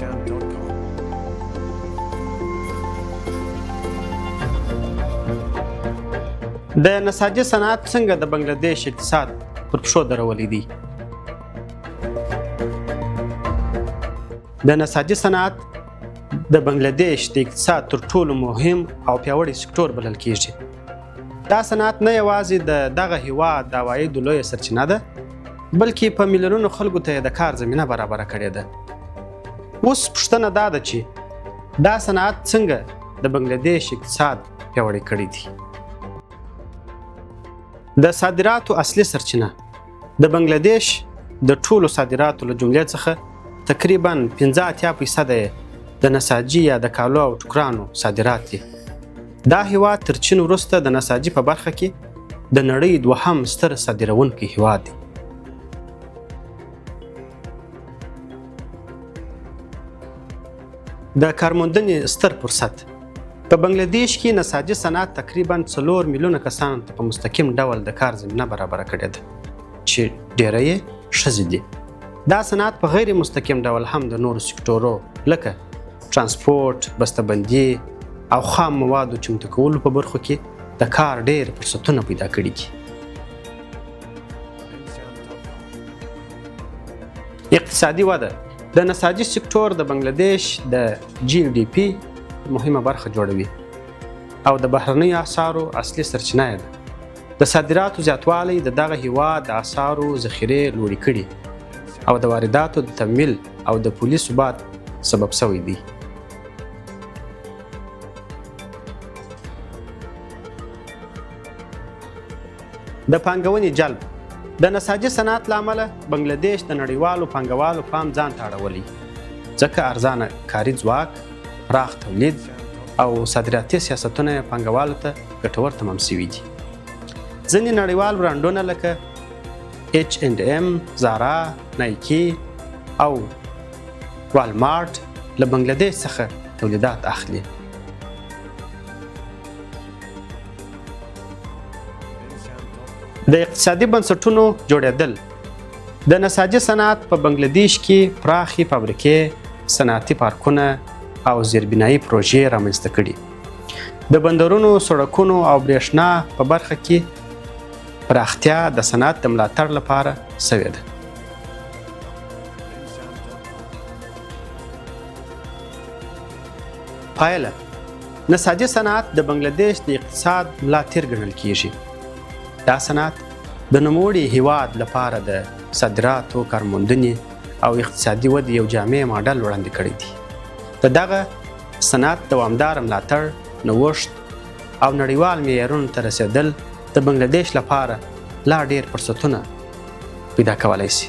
د نساجي صنعت څنګه د بنگلادېش اقتصاد پر پښو درولی دی؟ د نساجي صنعت د بنگلادېش د اقتصاد تر ټولو مهم او پیاوړی سکتور بلل کیږي. دا صنعت نه یوازې د دغه هیواد د عوایدو لویه سرچینه ده، بلکې په میلیونونو خلکو ته د کار زمینه برابره کړې ده. اوس پوښتنه دا ده چې دا صنعت څنګه د بنگلادېش اقتصاد پیاوړی کړی دی؟ د صادراتو اصلي سرچینه د بنگلادېش د ټولو صادراتو له جملې څخه تقریبا 85% د نساجي یا د کالو او ټوکرانو صادرات دي. دا هیواد تر چین وروسته د نساجي په برخه کې د نړۍ دوهم ستر صادروونکی هیواد دی. د کارموندنې ستر فرصت په بنگلادېش کې نساجي صنعت تقریبا 4 میلیونه کسانو ته په مستقیم ډول د کار زمینه برابره کړې ده چې ډیری یې ښځې دي. دا صنعت په غیر مستقیم ډول هم د نورو سکتورو لکه ترانسپورت، بسته‌بندي او خام موادو چمتو کولو په برخو کې د کار ډېر فرصتونه پیدا کړي دي. اقتصادي وده د نساجي سکتور د بنگلادېش د GDP مهمه برخه جوړوي او د بهرنیو اسعارو اصلي سرچینه ده. د صادراتو زیاتوالی د دغه هیواد د اسعارو ذخیرې لوړې کړي او د وارداتو د تمویل او د پولي ثبات سبب شوی دی. د پانګونې جلب د نساجي صنعت له امله بنگلادېش د نړیوالو پانګوالو پام ځان ته اړولی، ځکه ارزانه کاري ځواک، پراخ تولید او صادراتي سیاستونه پانګوالو ته ګټور تمام شوي دي. ځینې نړیوال برانډونه لکه H&M، زارا، نایکی او والمارت له بنگلادېش څخه تولیدات اخلي. د اقتصادي بنسټونو جوړېدل د نساجي صنعت په بنگلادېش کې پراخې فابریکې، صنعتي پارکونه او زیربنایي پروژې رامنځته کړي. د بندرونو، سړکونو او برېښنا په برخه کې پراختیا د صنعت د ملاتړ لپاره شوې ده. پایله: نساجي صنعت د بنگلادېش د اقتصاد ملا تیر ګڼل کیږي. دا صنعت د نوموړي هیواد لپاره د صادراتو، کارموندنې او اقتصادي ودې یو جامع ماډل وړاندې کړی دی. د دغه صنعت دوامدار ملاتړ، نوښت او نړیوال معیارونو ته رسیدل د بنگلادېش لپاره لا ډېر فرصتونه پیدا کولی شي.